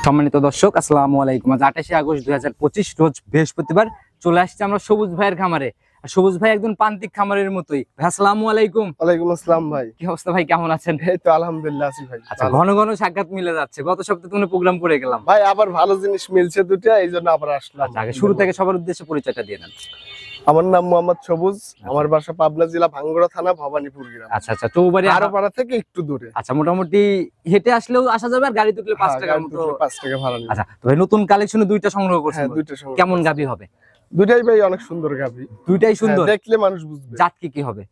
সম্মানিত দর্শক, আসসালামু আলাইকুম। আজ 28 আগস্ট 2025 রোজ বৃহস্পতিবার চলে আসছে আমরা সবুজ ভাইয়ের খামারে। আর সবুজ ভাই একজন প্রান্তিক খামারের মতোই। ভাই আসসালামু আলাইকুম। ওয়ালাইকুম আসসালাম ভাই। কি অবস্থা ভাই, কেমন আছেন? এই তো আলহামদুলিল্লাহ আছি ভাই। আচ্ছা, ঘন ঘন সাক্ষাৎ মিলে যাচ্ছে। গত সপ্তাহে তুমি প্রোগ্রাম করে গেলাম ভাই, আবার ভালো জিনিস মিলছে দুটো, এইজন্য আবার আসলাম। আচ্ছা, আগে শুরু থেকে সবার উদ্দেশ্যে পরিচয়টা দিয়ে দেন। আমার নাম মোহাম্মদ সবুজ, আমার বাসা পাবনা জেলা ভাঙ্গুড়া থানা ভবানীপুর গ্রাম। আচ্ছা আচ্ছা, চৌবাড়ি আরোপাড়া থেকে একটু দূরে। আচ্ছা, মোটামুটি হেঁটে আসলেও আসা যাবে, আর গাড়ি তুললে 5 টাকার মতো। 5 টাকা ভাড়া নেই। আচ্ছা, তো ভাই নতুন কালেকশনে দুইটা সংগ্রহ করছেন। হ্যাঁ, দুইটা সংগ্রহ। কেমন গাভী হবে? দুইটাই ভাই অনেক সুন্দর গাভী। দুইটাই সুন্দর, দেখলে মানুষ বুঝবে। জাত কি হবে?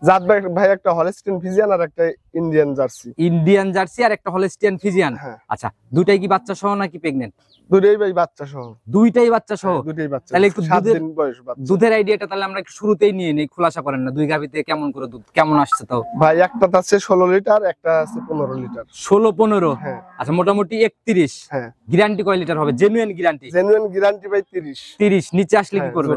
জাত ভাই একটা হলস্টিয়ান ফ্রিজিয়ান আর একটা ইন্ডিয়ান জার্সি। ইন্ডিয়ান জার্সি আর একটা হলস্টিয়ান ফ্রিজিয়ান। হ্যাঁ। আচ্ছা, দুইটাই কি বাচ্চা সহ নাকি প্রেগন্যান্ট? দুইটাই ভাই বাচ্চা সহ। দুইটাই বাচ্চা সহ? দুইটাই বাচ্চা। তাহলে একটু 7 দিন বয়স বাচ্চা। দুধের আইডিয়াটা তাহলে আমরা একটু শুরুতেই নিয়ে নেই, খোলাসা করেন না। দুই গাভীতে কেমন করে দুধ কেমন আসছে? তাও ভাই একটা আছে 16 লিটার, একটা আছে 15 লিটার। 16-15? হ্যাঁ। আচ্ছা, মোটামুটি 31। হ্যাঁ। গ্যারান্টি কয় লিটার হবে? Genuine guarantee? জেনুইন গ্যারান্টি ভাই 30। 30। নিচে আসলে কি করবে?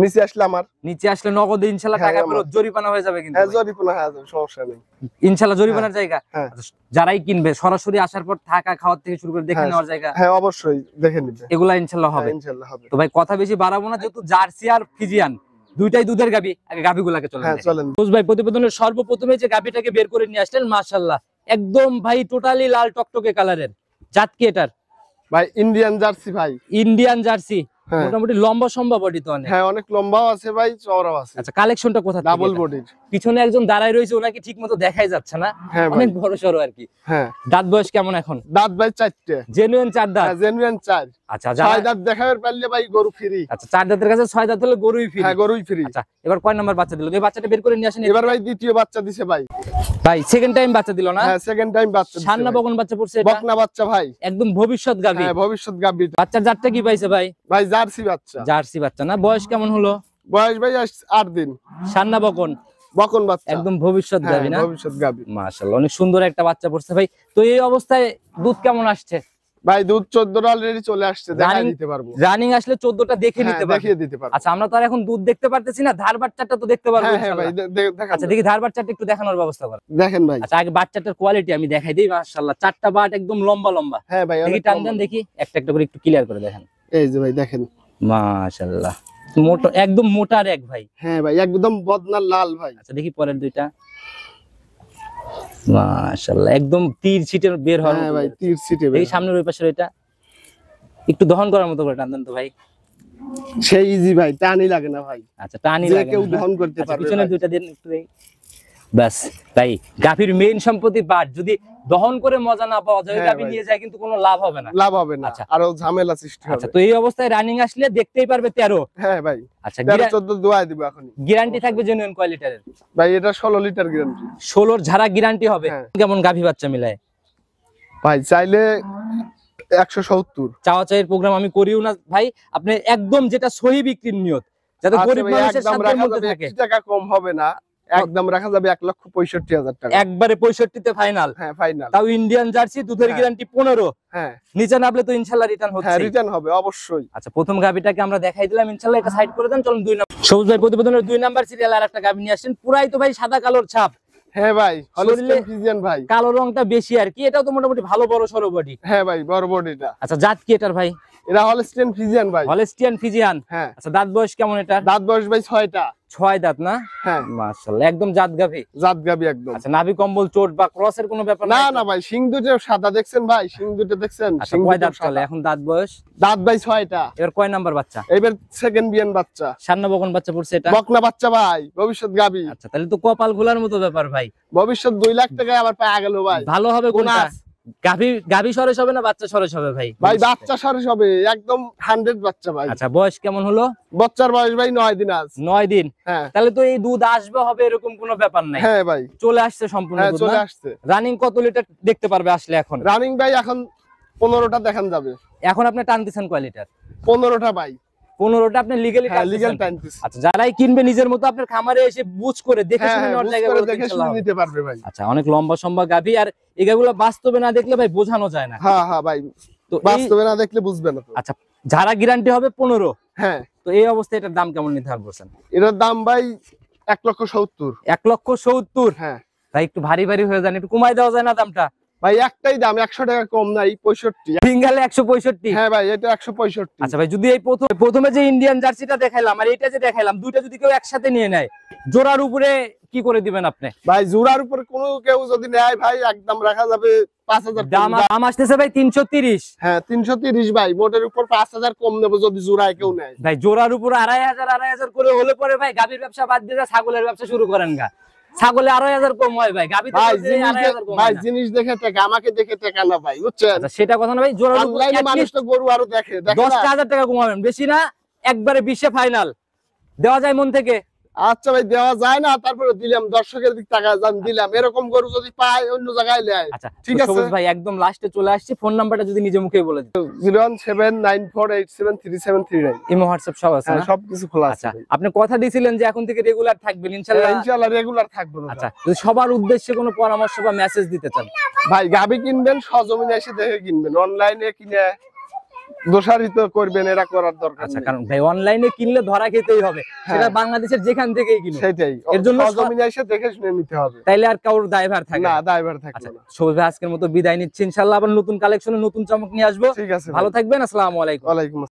নিচে আসলে আমার নিচে আসলে নগদ ইনশাআল্লাহ টাকা ফেরত, জরিমানা হয়ে যাবে কিন্তু? হ্যাঁ, জরিমানা হয়ে যাবে, সমস্যা নেই ইনশাআল্লাহ। জরিমানার জায়গা? হ্যাঁ। যারাই কিনবে সরাসরি আসার পর থাকা খাওয়ার থেকে শুরু করে দেখে নেওয়ার জায়গা? হ্যাঁ, অবশ্যই দেখে নিবে, এগুলা ইনশাআল্লাহ হবে। ইনশাআল্লাহ হবে। তো ভাই কথা বেশি বাড়াবো না, যেহেতু জার্সি আর ফ্রিজিয়ান দুইটাই দুধের গাভী, আগে গাভীগুলাকে চলেন। হ্যাঁ, চলেন। ভাই প্রতিবেদনের সর্বপ্রথমে যে গাভীটাকে বের করে নিয়ে আসলেন, মাশাআল্লাহ একদম ভাই টোটালি লাল টকটকে কালারের। জাত কি এটার? ভাই ইন্ডিয়ান জার্সি ভাই। Indian jersey. মোটামুটি লম্বা সম্ভব বডি তো অনেক। হ্যাঁ, অনেক লম্বাও আছে ভাই, চওড়াও আছে। আচ্ছা, কালেকশনটা কোথা থেকে? ডাবল বডির। পিছনে একজন দাঁড়ায় রয়েছে, ওনাকে ঠিকমতো দেখাই যাচ্ছে না। হ্যাঁ ভাই, অনেক বড় সরো আর কি। হ্যাঁ। দাঁত বয়স কেমন এখন? দাঁত ভাই 4টে। জেনুইন 4 দাঁত? হ্যাঁ, জেনুইন 4। আচ্ছা, 6 দাঁত দেখাবার পারলে ভাই গরু ফ্রি। আচ্ছা, 4 দাঁতের কাছে 6 দাঁত হলে গরুই ফ্রি? হ্যাঁ, গরুই ফ্রি। আচ্ছা, এবার কয় নাম্বার বাচ্চা দিল? এই বাচ্চাটা বের করে নিয়ে আসেন। এবার ভাই দ্বিতীয় বাচ্চা দিছে ভাই। ভাই সেকেন্ড টাইম বাচ্চা দিল না? হ্যাঁ, সেকেন্ড টাইম বাচ্চা দিছে। সান্না বকন বাচ্চা পড়ছে এটা? বকনা বাচ্চা ভাই, একদম ভবিষ্যৎ গাভী। হ্যাঁ, ভবিষ্যৎ গাভী। বাচ্চার জাতটা কি পাইছে ভাই? ভাই জার্সি বাচ্চা। জার্সি বাচ্চা না? বয়স কেমন হলো? বয়স ভাই 8 দিন। সান্না বকন? বকন বাচ্চা, একদম ভবিষ্যৎ গাভী না? ভবিষ্যৎ গাভী। মাশাআল্লাহ, অনেক সুন্দর একটা বাচ্চা পড়ছে ভাই। তো এই অবস্থায় দুধ কেমন আসছে? ভাই দুধ 14টা অলরেডি চলে আসছে, দেখাই দিতে পারবো। রানিং আসলে 14টা দেখে নিতে পারবো, দেখিয়ে দিতে পারবো। আচ্ছা, আমরা তো আর এখন দুধ দেখতে পারতেছি না, ধার বাচ্চাটা তো দেখতে পারবো হ্যাঁ ভাই, ইনশাআল্লাহ। দেখান। আচ্ছা, দেখি ধার বাচ্চাটা একটু দেখানোর ব্যবস্থা করেন। দেখেন ভাই। আচ্ছা, আগে বাচ্চাটার কোয়ালিটি আমি দেখাই দেই। মাশাআল্লাহ, 4টা বাট একদম লম্বা লম্বা। হ্যাঁ ভাই, দেখি টান দেন, দেখি একটা একটা করে একটু ক্লিয়ার করে দেখেন। এই যে ভাই দেখেন, মাশাআল্লাহ মোটা, একদম মোটার এক ভাই। হ্যাঁ ভাই, একদম বদনার লাল ভাই। আচ্ছা, দেখি পরের দুইটা। মাশাআল্লাহ একদম তীর ছিটের বের হওয়ার মতো। হ্যাঁ ভাই, তীর ছিটে এই সামনের ওই পাশের এটা একটু দহন করার মতো করে টান দেন তো ভাই। সেই ইজি ভাই, টানই লাগে না ভাই। আচ্ছা, টানই যে লাগে কেউ না। দহন করতে আচ্ছা, পারবে। পিছনের দুইটা দেন একটু দেখি। বাস তাই, গাভীর মেইন সম্পত্তি বাট, যদি দহন করে মজা না পাওয়া যায়, গাভী নিয়ে যায় কিন্তু কোনো লাভ হবে না। লাভ হবে না, আরো ঝামেলা সৃষ্টি হবে। আচ্ছা, তো এই অবস্থায় রানিং আসলে দেখতেই পারবে 13? হ্যাঁ ভাই। আচ্ছা, 13-14 দোয়াই দিব এখনই। গ্যারান্টি থাকবে জেনুইন কোয়ালিটির? ভাই এটা 16 লিটার গ্যারান্টি। 16 ঝাড়া গ্যারান্টি হবে? হ্যাঁ। কেমন গাভী বাচ্চা মিলায়? ভাই চাইলে 170। চাওয়া চাইয়ের প্রোগ্রাম আমি করিও না ভাই, আপনি একদম যেটা সহি বিক্রির নিয়ত, যাতে গরিব মানুষের সাধ্যের মধ্যে থাকে। 1 টাকা কম হবে না, একদম রাখা যাবে 1,65,000 টাকা। একবারে 65 তে ফাইনাল? হ্যাঁ, ফাইনাল। তাও ইন্ডিয়ান জার্সি, দুধের গ্যারান্টি 15। হ্যাঁ, নিচে নামলে তো ইনশাআল্লাহ রিটার্ন হচ্ছে? হ্যাঁ, রিটার্ন হবে অবশ্যই। আচ্ছা, প্রথম গাভীটাকে আমরা দেখাই দিলাম, ইনশাআল্লাহ এটা সাইড করে দেন। চলুন 2 নাম্বার। সবুজ ভাই প্রতিবেদনের 2 নাম্বার সিরিয়াল আর একটা গাভী নিয়ে আসেন, পুরাই তো ভাই সাদা কালোর ছাপ। হ্যাঁ ভাই, হলস্টিয়ান ফ্রিজিয়ান ভাই। কালো রংটা বেশি আর কি, এটাও তো মোটামুটি ভালো বড় সরো বডি। হ্যাঁ ভাই, বড় বডিটা। আচ্ছা, জাত কি এটার ভাই? এটা হলস্টিয়ান ফ্রিজিয়ান ভাই। Holstein Friesian? হ্যাঁ। আচ্ছা, দাঁত বয়স কেমন এটার? দাঁত বয়স ভাই 6টা। 6 দাঁত না? হ্যাঁ। মাশাআল্লাহ একদম জাত গাভী। জাত গাভী একদম। আচ্ছা, নাভি কম্বল চোট বা ক্রসের কোনো ব্যাপার না না ভাই, শিং দুটো সাদা দেখছেন ভাই, শিং দুটো দেখছেন? আচ্ছা, কয় দাঁত চলে এখন? দাঁত বয়স? দাঁত ভাই 6টা। এবার কয় নাম্বার বাচ্চা? এবার সেকেন্ড বিয়ান বাচ্চা। সান্না বকন বাচ্চা পড়ছে এটা? বকনা বাচ্চা ভাই, ভবিষ্যৎ গাভী। আচ্ছা, তাহলে তো কপাল খোলার মতো ব্যাপার ভাই। ভবিষ্যৎ 2 লাখ টাকা আবার পাওয়া গেল ভাই। ভালো হবে কোনটা? গাভী সরেস হবে না বাচ্চা সরেস হবে ভাই? ভাই বাচ্চা সরেস হবে, একদম 100 বাচ্চা ভাই। আচ্ছা, বয়স কেমন হলো? বাচ্চার বয়স ভাই 9 দিন আজ। 9 দিন? হ্যাঁ। তাহলে তো এই দুধ আসবে হবে এরকম কোনো ব্যাপার নাই? হ্যাঁ ভাই, চলে আসছে সম্পূর্ণ হ্যাঁ দুধ? চলে না আসছে। রানিং কত লিটার দেখতে পারবে আসলে এখন? রানিং ভাই এখন 15টা দেখান যাবে। এখন আপনি টানতেছেন কয় লিটার? 15টা ভাই। 15টা আপনি লিগ্যালি লিগ্যাল টানতেছি। আচ্ছা, যারাই কিনবে নিজের মতো আপনার খামারে এসে বুঝ করে দেখে শুনে নেওয়ার জায়গা দেখে শুনে নিতে পারবে ভাই। আচ্ছা, অনেক লম্বা সম্ভব গাভী, আর এগুলো বাস্তবে না দেখলে ভাই বোঝানো যায় না। হ্যাঁ হ্যাঁ ভাই, তো বাস্তবে না দেখলে বুঝবে না তো। আচ্ছা, যারা গ্যারান্টি হবে 15? হ্যাঁ। তো এই অবস্থায় এটার দাম কেমন নির্ধারণ করছেন? এটার দাম ভাই 1,70,000। 1,70,000? হ্যাঁ। ভাই একটু ভারী ভারী হয়ে যান, একটু কমাই দেওয়া যায় না দামটা? ভাই একটাই দাম, 100 টাকা কম নাই, 65। সিঙ্গেলে 165। হ্যাঁ ভাই, এটা 165। আচ্ছা ভাই, যদি এই প্রথমে যে ইন্ডিয়ান জার্সিটা দেখাইলাম আর এটা যে দেখাইলাম, দুইটা যদি কেউ একসাথে নিয়ে নেয়, জোড়ার উপরে কি করে দিবেন আপনি? ভাই জোড়ার উপর কোনো কেউ যদি নেয় ভাই, একদম রাখা যাবে 5000। দাম আসতেছে ভাই 330। হ্যাঁ 330 ভাই, মোটের উপর 5000 কম নেবো যদি জোড়ায় কেউ নেয়। ভাই জোড়ার উপর 2500 করে হলে পরে ভাই গাভীর ব্যবসা বাদ দিয়ে ছাগলের ব্যবসা শুরু করেন গা। ছাগলে 2500 কম হয় ভাই, গাভীতে ভাই 2500 কম ভাই হয় না। জিনিস দেখে টাকা, আমাকে দেখে টাকা না ভাই, বুঝছেন? আচ্ছা সেটা কথা না ভাই, জোড়ার উপর অনলাইনে মানুষ তো গরু আরো দেখে না। 10,000 টাকা কমাবেন, বেশি না, একবারে 20 ফাইনাল দেওয়া যায় মন থেকে। আচ্ছা ভাই, দেওয়া যায় না, তারপরে দিলাম, দর্শকের দিক টাকা দিলাম। এরকম গরু যদি পায় অন্য জায়গায় নেয়। আচ্ছা ঠিক তো আছে সবুজ ভাই, একদম লাস্টে চলে আসছে, ফোন নাম্বারটা যদি নিজে মুখে বলে দিন। 01794873739। ইমো হোয়াটসঅ্যাপ সব আছে না? সবকিছু খোলা আছে। আচ্ছা, আপনি কথা দিয়েছিলেন যে এখন থেকে রেগুলার থাকবেন ইনশাআল্লাহ। ইনশাআল্লাহ রেগুলার থাকবো। আচ্ছা, যদি সবার উদ্দেশ্যে কোনো পরামর্শ বা মেসেজ দিতে চান? ভাই গাবি কিনবেন সজমিনে এসে দেখে কিনবেন, অনলাইনে কিনে দোষারিত করবেন, এটা করার দরকার আচ্ছা, নেই। কারণ ভাই অনলাইনে কিনলে ধরা খেতেই হবে, সেটা বাংলাদেশের যেখান থেকেই কিনুন। সেটাই, এর জন্য সজমিনে এসে দেখে শুনে নিতে হবে, তাইলে আর কারোর দায়ভার থাকে না না। দায়ভার থাকবে আচ্ছা না। সবুজ ভাই, আজকের মতো বিদায় নিচ্ছি, ইনশাআল্লাহ আবার নতুন কালেকশনে নতুন চমক নিয়ে আসবো। ঠিক আছে, ভালো থাকবেন, আসসালামু আলাইকুম। ওয়ালাইকুম আসসালাম।